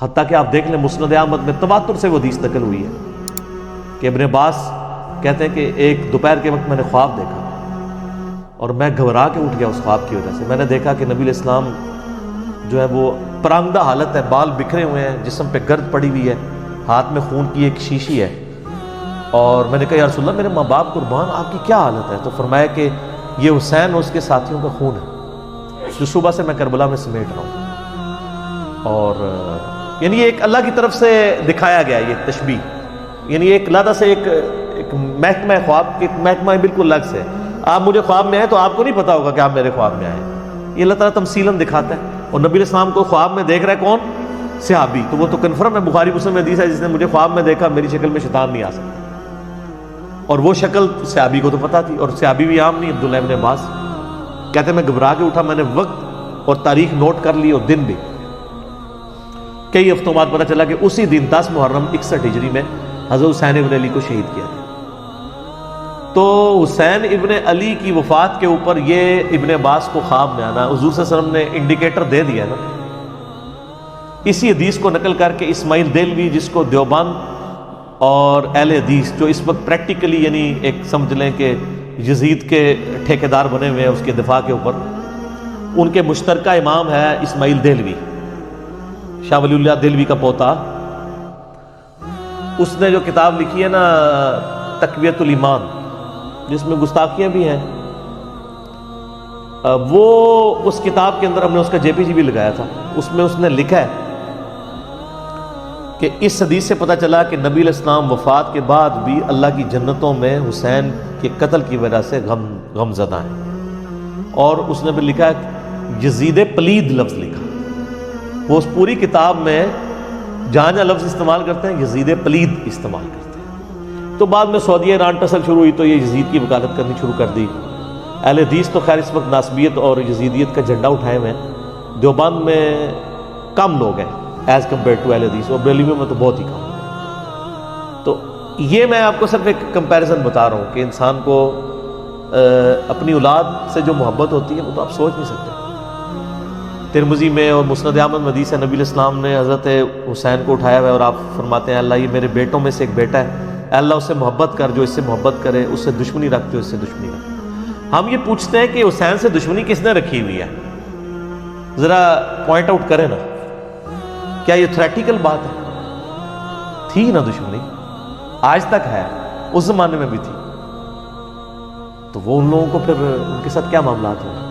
حتیٰ کہ آپ دیکھ لیں مسند احمد میں تواتر سے وہ حدیث نقل ہوئی ہے کہ ابن عباس کہتے ہیں کہ ایک دوپہر کے وقت میں نے خواب دیکھا اور میں گھبرا کے اٹھ گیا اس خواب کی وجہ سے. میں نے دیکھا کہ نبی علیہ السلام جو ہے وہ پرانگدہ حالت ہے، بال بکھرے ہوئے ہیں، جسم پہ گرد پڑی ہوئی ہے، ہاتھ میں خون کی ایک شیشی ہے. اور میں نے کہا یا رسول اللہ میرے ماں باپ قربان آپ کی کیا حالت ہے؟ تو فرمایا کہ یہ حسین اور اس کے ساتھیوں کا خون ہے جو صبح سے میں کربلا میں سمیٹ رہا ہوں. اور یعنی یہ ایک اللہ کی طرف سے دکھایا گیا یہ تشبیہ، یعنی ایک علیحدہ سے ایک محکمہ خواب کی محکمہ بالکل الگ سے. آپ مجھے خواب میں آئے تو آپ کو نہیں پتا ہوگا کہ آپ میرے خواب میں آئے. یہ اللہ تعالیٰ تمثیلاً دکھاتا ہے. اور نبی علیہ السلام کو خواب میں دیکھ رہا ہے کون؟ صحابی. تو وہ تو کنفرم ہے، بخاری مسلم میں حدیث ہے جس نے مجھے خواب میں دیکھا میری شکل میں شیطان نہیں آ سکتا. اور وہ شکل صحابی کو تو پتا تھی، اور صحابی بھی عام نہیں. عبداللہ ابن عباس کہتے ہیں میں گھبرا کے اٹھا، میں نے وقت اور تاریخ نوٹ کر لی اور دن بھی. کئی ہفتوں بعد پتا چلا کہ اسی دن 10 محرم 61 ہجری میں حضرت حسین ابن علی کو شہید کیا تھا. تو حسین ابن علی کی وفات کے اوپر یہ ابن عباس کو خواب میں آنا حضور صلی اللہ علیہ وسلم نے انڈیکیٹر دے دیا نا. اسی حدیث کو نقل کر کے اسماعیل دہلوی، جس کو دیوبند اور اہل حدیث جو اس وقت پریکٹیکلی یعنی ایک سمجھ لیں کہ یزید کے ٹھیکیدار بنے ہوئے ہیں اس کے دفاع کے اوپر، ان کے مشترکہ امام ہے اسماعیل دہلوی، شاہ ولی اللہ دہلوی کا پوتا. اس نے جو کتاب لکھی ہے نا تقویت الایمان، جس میں گستاخیاں بھی ہیں، وہ اس کتاب کے اندر ہم نے اس کا جے پی جی بھی لگایا تھا. اس میں اس نے لکھا ہے کہ اس حدیث سے پتہ چلا کہ نبی علیہ السلام وفات کے بعد بھی اللہ کی جنتوں میں حسین کے قتل کی وجہ سے غم زدہ ہیں. اور اس نے بھی لکھا ہے یزید پلید لفظ لکھا. وہ اس پوری کتاب میں جہاں جہاں لفظ استعمال کرتے ہیں یزید پلید استعمال کرتے ہیں. تو بعد میں سعودیہ ایران ٹسل شروع ہوئی تو یہ یزید کی وکالت کرنی شروع کر دی. اہل حدیث تو خیر اس وقت ناسبیت اور یزیدیت کا جھنڈا اٹھائے ہوئے ہیں. دیوبند میں کم لوگ ہیں ایز کمپیئر ٹو اہل حدیث، اور بریلویوں میں تو بہت ہی کم. تو یہ میں آپ کو صرف ایک کمپیریزن بتا رہا ہوں کہ انسان کو اپنی اولاد سے جو محبت ہوتی ہے وہ تو آپ سوچ نہیں سکتے. ترمذی میں اور مسند احمد میں حدیث ہے نبی علیہ السلام نے حضرت حسین کو اٹھایا ہوا ہے اور آپ فرماتے ہیں اللہ یہ میرے بیٹوں میں سے ایک بیٹا ہے، اے اللہ اس سے محبت کر جو اس سے محبت کرے، اس سے دشمنی رکھ جو اس سے دشمنی رکھ. ہم یہ پوچھتے ہیں کہ حسین سے دشمنی کس نے رکھی ہوئی ہے؟ ذرا پوائنٹ آؤٹ کریں نا. کیا یہ تھریٹیکل بات ہے؟ تھی نا دشمنی، آج تک ہے، اس زمانے میں بھی تھی. تو وہ ان لوگوں کو پھر ان کے ساتھ کیا معاملات ہوں گے؟